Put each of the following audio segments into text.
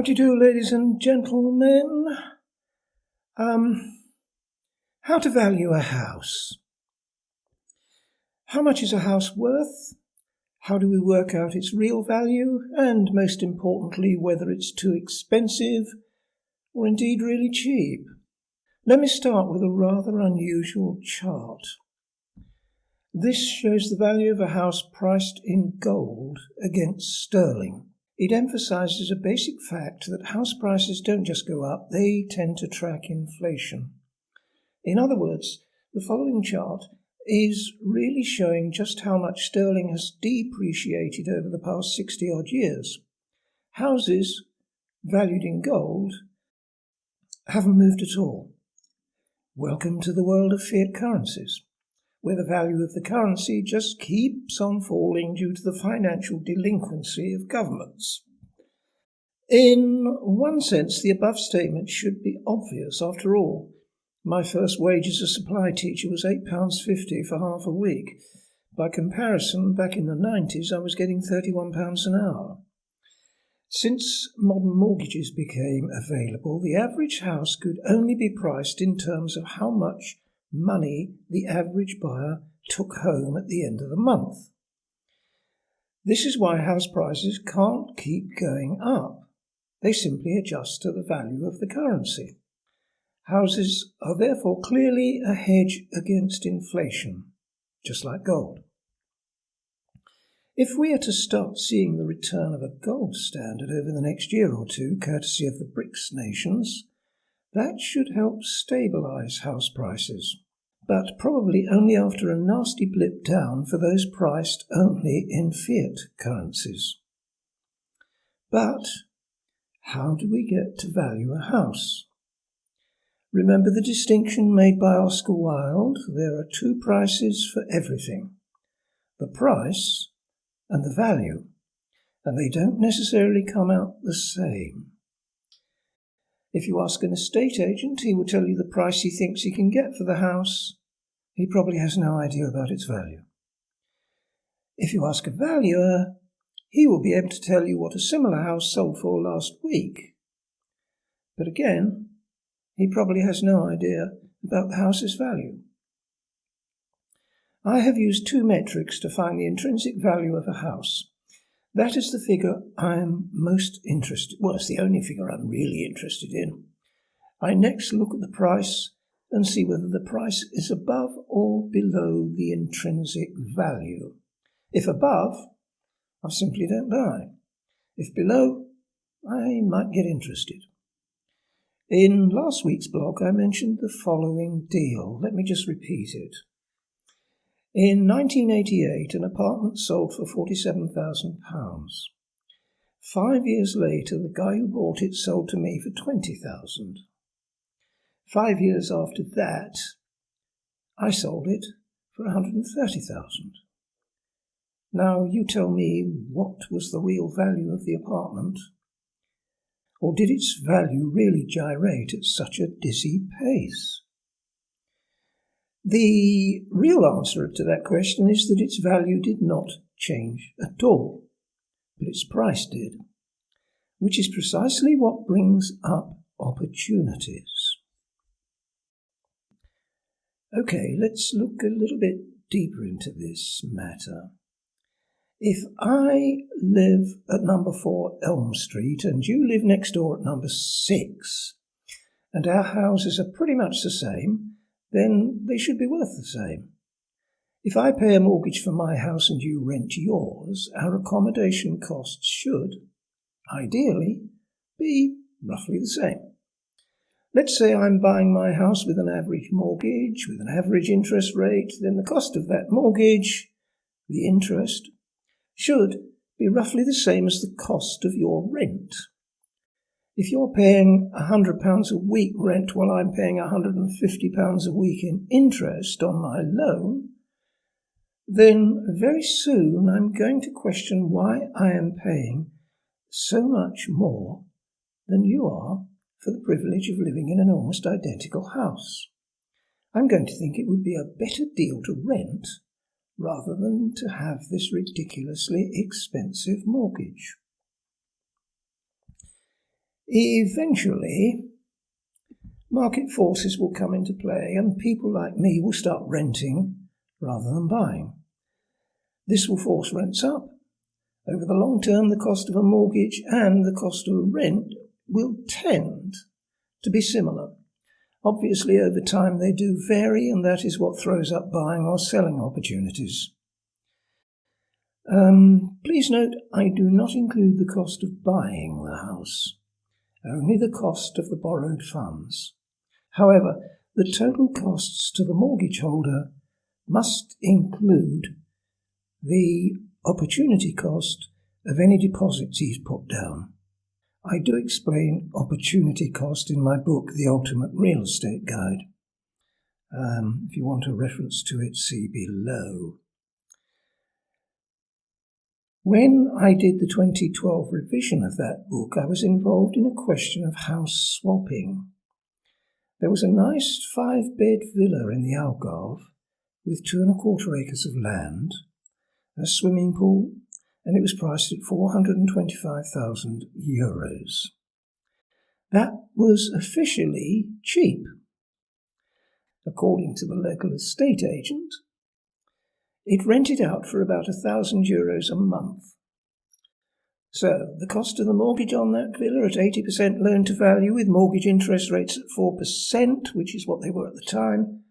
How do you do, ladies and gentlemen? How to value a house. How much is a house worth? How do we work out its real value? And most importantly, whether it's too expensive or indeed really cheap. Let me start with a rather unusual chart. This shows the value of a house priced in gold against sterling. It emphasizes a basic fact that house prices don't just go up, they tend to track inflation. In other words, the following chart is really showing just how much sterling has depreciated over the past 60-odd years. Houses, valued in gold, haven't moved at all. Welcome to the world of fiat currencies, where the value of the currency just keeps on falling due to the financial delinquency of governments. In one sense, the above statement should be obvious. After all, my first wage as a supply teacher was £8.50 for half a week. By comparison, back in the 90s, I was getting £31 an hour. Since modern mortgages became available, the average house could only be priced in terms of how much money the average buyer took home at the end of the month. This is why house prices can't keep going up. They simply adjust to the value of the currency. Houses are therefore clearly a hedge against inflation, just like gold. If we are to start seeing the return of a gold standard over the next year or two, courtesy of the BRICS nations, that should help stabilise house prices, but probably only after a nasty blip down for those priced only in fiat currencies. But how do we get to value a house? Remember the distinction made by Oscar Wilde? There are two prices for everything, the price and the value, and they don't necessarily come out the same. If you ask an estate agent, he will tell you the price he thinks he can get for the house. He probably has no idea about its value. If you ask a valuer, he will be able to tell you what a similar house sold for last week. But again, he probably has no idea about the house's value. I have used two metrics to find the intrinsic value of a house. That is the figure I am most interested in. Well, it's the only figure I'm really interested in. I next look at the price and see whether the price is above or below the intrinsic value. If above, I simply don't buy. If below, I might get interested. In last week's blog, I mentioned the following deal. Let me just repeat it. In 1988, an apartment sold for £47,000. 5 years later, the guy who bought it sold to me for £20,000. 5 years after that, I sold it for £130,000. Now, you tell me, what was the real value of the apartment? Or did its value really gyrate at such a dizzy pace? The real answer to that question is that its value did not change at all, but its price did, which is precisely what brings up opportunities. Okay, let's look a little bit deeper into this matter. If I live at number 4 Elm Street and you live next door at number 6, and our houses are pretty much the same, then they should be worth the same. If I pay a mortgage for my house and you rent yours, our accommodation costs should, ideally, be roughly the same. Let's say I'm buying my house with an average mortgage, with an average interest rate, then the cost of that mortgage, the interest, should be roughly the same as the cost of your rent. If you're paying £100 a week rent while I'm paying £150 a week in interest on my loan, then very soon I'm going to question why I am paying so much more than you are for the privilege of living in an almost identical house. I'm going to think it would be a better deal to rent rather than to have this ridiculously expensive mortgage. Eventually, market forces will come into play and people like me will start renting rather than buying. This will force rents up. Over the long term, the cost of a mortgage and the cost of a rent will tend to be similar. Obviously, over time they do vary, and that is what throws up buying or selling opportunities. Please note, I do not include the cost of buying the house, only the cost of the borrowed funds. However, the total costs to the mortgage holder must include the opportunity cost of any deposits he's put down. I do explain opportunity cost in my book, The Ultimate Real Estate Guide. If you want a reference to it, see below. When I did the 2012 revision of that book, I was involved in a question of house swapping. There was a nice 5-bed villa in the Algarve with 2¼ acres of land, a swimming pool, and it was priced at €425,000. That was officially cheap. According to the local estate agent, it rented out for about €1,000 a month. So, the cost of the mortgage on that villa at 80% loan to value with mortgage interest rates at 4%, which is what they were at the time,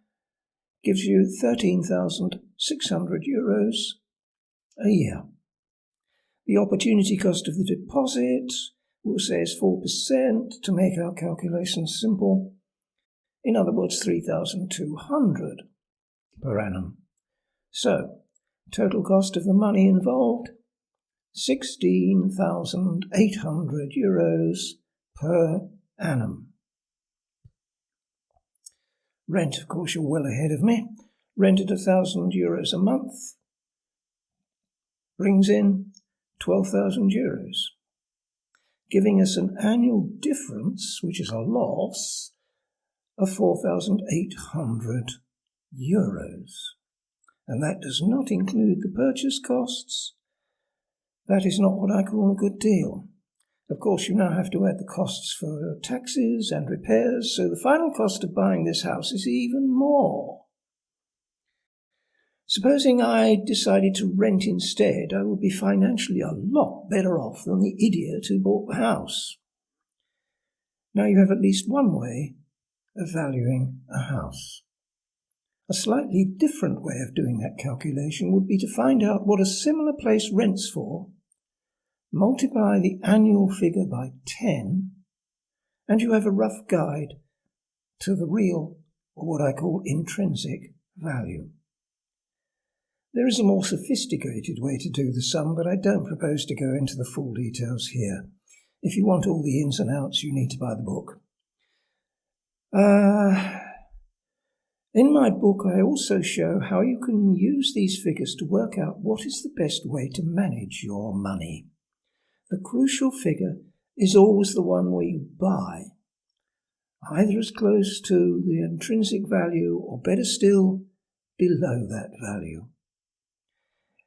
gives you €13,600 a year. The opportunity cost of the deposit, we'll say, is 4% to make our calculations simple. In other words, $3,200 per annum. So, total cost of the money involved, €16,800 per annum. Rent, of course, you're well ahead of me. Rent at €1,000 a month brings in €12,000, giving us an annual difference, which is a loss, of €4,800. And that does not include the purchase costs. That is not what I call a good deal. Of course, you now have to add the costs for taxes and repairs, so the final cost of buying this house is even more. Supposing I decided to rent instead, I would be financially a lot better off than the idiot who bought the house. Now you have at least one way of valuing a house. A slightly different way of doing that calculation would be to find out what a similar place rents for, multiply the annual figure by 10, and you have a rough guide to the real, or what I call intrinsic, value. There is a more sophisticated way to do the sum, but I don't propose to go into the full details here. If you want all the ins and outs, you need to buy the book. In my book, I also show how you can use these figures to work out what is the best way to manage your money. The crucial figure is always the one where you buy, either as close to the intrinsic value or, better still, below that value.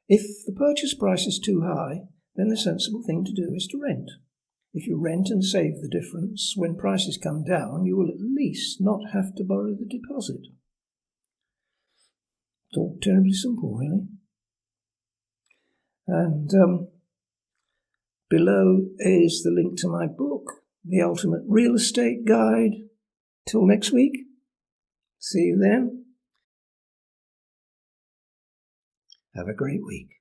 If the purchase price is too high, then the sensible thing to do is to rent. If you rent and save the difference, when prices come down, you will at least not have to borrow the deposit. It's all terribly simple, really. And below is the link to my book, The Ultimate Real Estate Guide. Till next week. See you then. Have a great week.